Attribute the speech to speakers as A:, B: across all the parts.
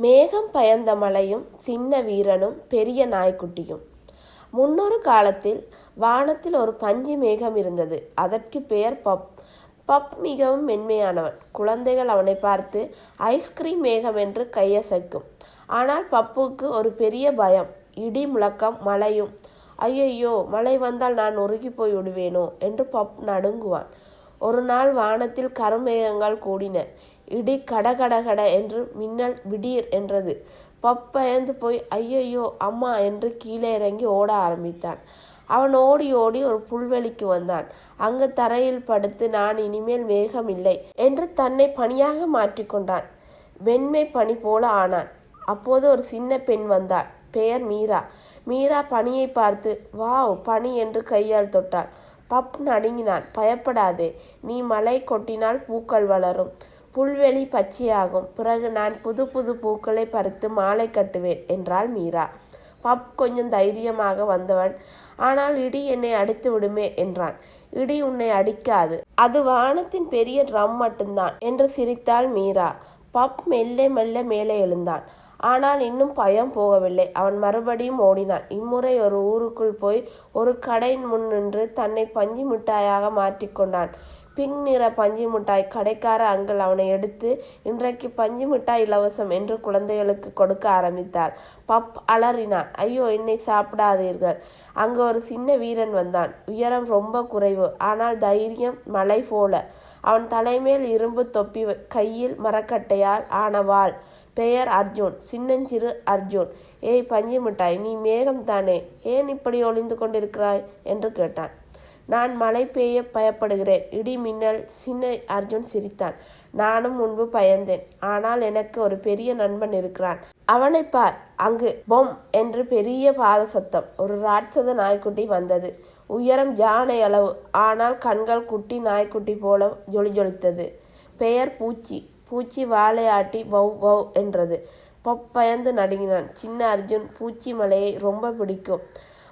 A: மேகம் பயந்த மலையும் சின்ன வீரனும் பெரிய நாய்க்குட்டியும். முன்னொரு காலத்தில் வானத்தில் ஒரு பஞ்சு மேகம் இருந்தது. அதற்கு பெயர் பப். பப் மிகவும் மென்மையானவன். குழந்தைகள் அவனை பார்த்து ஐஸ்கிரீம் மேகம் என்று கையசைக்கும். ஆனால் பப்புக்கு ஒரு பெரிய பயம், இடி முழக்கம், மழையும். ஐயையோ, மழை வந்தால் நான் உருகி போய் விடுவேனோ என்று பப் நடுங்குவான். ஒரு நாள் வானத்தில் கருமேகங்கள் கூடின. இடி கடகடகட என்று, மின்னல் விடீர் என்றது. பப் பயந்து போய் ஐயையோ அம்மா என்று கீழே இறங்கி ஓட ஆரம்பித்தான். அவன் ஓடி ஓடி ஒரு புல்வெளிக்கு வந்தான். அங்கு தரையில் படுத்து நான் இனிமேல் மேகம் இல்லை என்று தன்னை பனியாக மாற்றிக்கொண்டான். வெண்மை பனி போல ஆனான். அப்போது ஒரு சின்ன பெண் வந்தாள். பெயர் மீரா. மீரா பனியை பார்த்து வாவ் பனி என்று கையால் தொட்டாள். பப் நடுங்கினான். பயப்படாதே, நீ மழை கொட்டினால் பூக்கள் வளரும், புல்வெளி பச்சையாகும், பிறகு நான் புது புது பூக்களை பறித்து மாலை கட்டுவேன் என்றாள் மீரா. பப் கொஞ்சம் தைரியமாக வந்தவன், ஆனால் இடி என்னை அடித்து விடுமே என்றான். இடி உன்னை அடிக்காது, அது வானத்தின் பெரிய ட்ரம் மட்டும்தான் என்று சிரித்தாள் மீரா. பப் மெல்ல மெல்ல மேலே எழுந்தான். ஆனால் இன்னும் பயம் போகவில்லை. அவன் மறுபடியும் ஓடினான். இம்முறை ஒரு ஊருக்குள் போய் ஒரு கடை முன் நின்று தன்னை பஞ்சு மிட்டாயாக மாற்றிக்கொண்டான். பிங்க் நிற பஞ்சு மிட்டாய். கடைக்கார அங்கிள் அவனை எடுத்து இன்றைக்கு பஞ்சு மிட்டாய் இலவசம் என்று குழந்தைகளுக்கு கொடுக்க ஆரம்பித்தார். பப் அலறினான். ஐயோ, என்னை சாப்பிடாதீர்கள். அங்கு ஒரு சின்ன வீரன் வந்தான். உயரம் ரொம்ப குறைவு, ஆனால் தைரியம் மலை போல. அவன் தலைமேல் இரும்பு தொப்பி, கையில் மரக்கட்டையால் ஆன வாள். பெயர் அர்ஜுன், சின்னஞ்சிறு அர்ஜுன். ஏய் பஞ்சு மிட்டாய், நீ மேகம் தானே, ஏன் இப்படி ஒளிந்து கொண்டிருக்கிறாய் என்று கேட்டான். நான் மழை பெய்ய பயப்படுகிறேன், இடி மின்னல். சின்ன அர்ஜுன் சிரித்தான். நானும் முன்பு பயந்தேன், ஆனால் எனக்கு ஒரு பெரிய நண்பன் இருக்கிறான். அவனை பார், அங்கு பொம் என்று பெரிய பாத சத்தம். ஒரு ராட்சத நாய்க்குட்டி வந்தது. உயரம் யானை அளவு, ஆனால் கண்கள் குட்டி நாய்க்குட்டி போல ஜொலி ஜொலித்தது. பெயர் பூச்சி. பூச்சி வாழை ஆட்டி வவ் வவ் என்றது. பப் பயந்து நடுங்கினான். சின்ன அர்ஜுன் பூச்சி மலையை ரொம்ப பிடிக்கும்.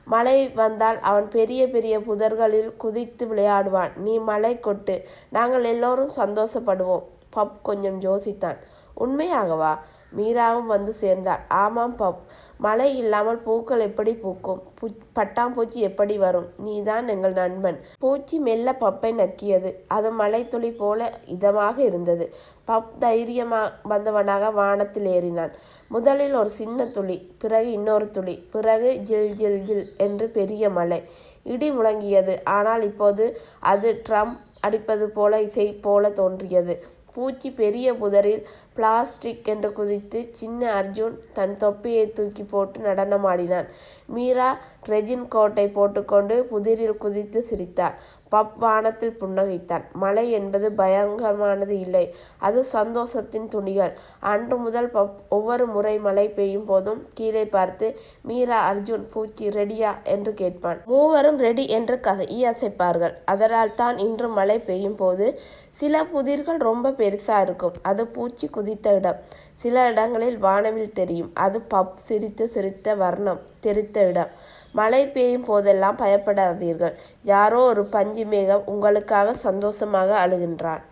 A: மழை வந்தால் அவன் பெரிய பெரிய புதர்களில் குதித்து விளையாடுவான். நீ மழை கொட்டு, நாங்கள் எல்லோரும் சந்தோஷப்படுவோம். பப் கொஞ்சம் யோசித்தான். உண்மையாகவா? மீராவும் வந்து சேர்ந்தாள். ஆமாம் பப், மழை இல்லாமல் பூக்கள் எப்படி பூக்கும்? பட்டாம்பூச்சி எப்படி வரும்? நீதான் எங்கள் நண்பன். பூச்சி மெல்ல பப்பை நக்கியது. அது மழை துளி போல இதமாக இருந்தது. பப் தைரியமாக வந்தவனாக வானத்தில் ஏறினான். முதலில் ஒரு சின்ன துளி, பிறகு இன்னொரு துளி, பிறகு ஜில் ஜில் ஜில் என்று பெரிய மழை. இடி முழங்கியது. ஆனால் இப்போது அது ட்ரம் அடிப்பது போல இசை போல தோன்றியது. பூச்சி பெரிய புதரில் பிளாஸ்டிக் என்று குதித்து சின்ன அர்ஜுன் தன் தொப்பியை தூக்கி போட்டு நடனமாடினான். மீரா ரெஜின் கோட்டை போட்டுக்கொண்டு புதிரில் குதித்து சிரித்தாள். பப் வானத்தில் புன்னகைத்தான். மழை என்பது பயங்கரமானது இல்லை, அது சந்தோஷத்தின் துணிகள். அன்று முதல் பப் ஒவ்வொரு முறை மழை பெய்யும் போதும் கீழே பார்த்து மீரா, அர்ஜுன், பூச்சி ரெடியா என்று கேட்பான். மூவரும் ரெடி என்று கையசைப்பார்கள். அதனால் தான் இன்று மழை பெய்யும் போது சில புதிர்கள் ரொம்ப பெருசா இருக்கும். அது பூச்சி குதித்த இடம். சில இடங்களில் வானவில் தெரியும். அது பப் சிரித்து சிரித்த வர்ணம் தெரித்த இடம். மழை பெய்யும் போதெல்லாம் பயப்படாதீர்கள். யாரோ ஒரு பஞ்சு மேகம் உங்களுக்காக சந்தோஷமாக அழுகின்றான்.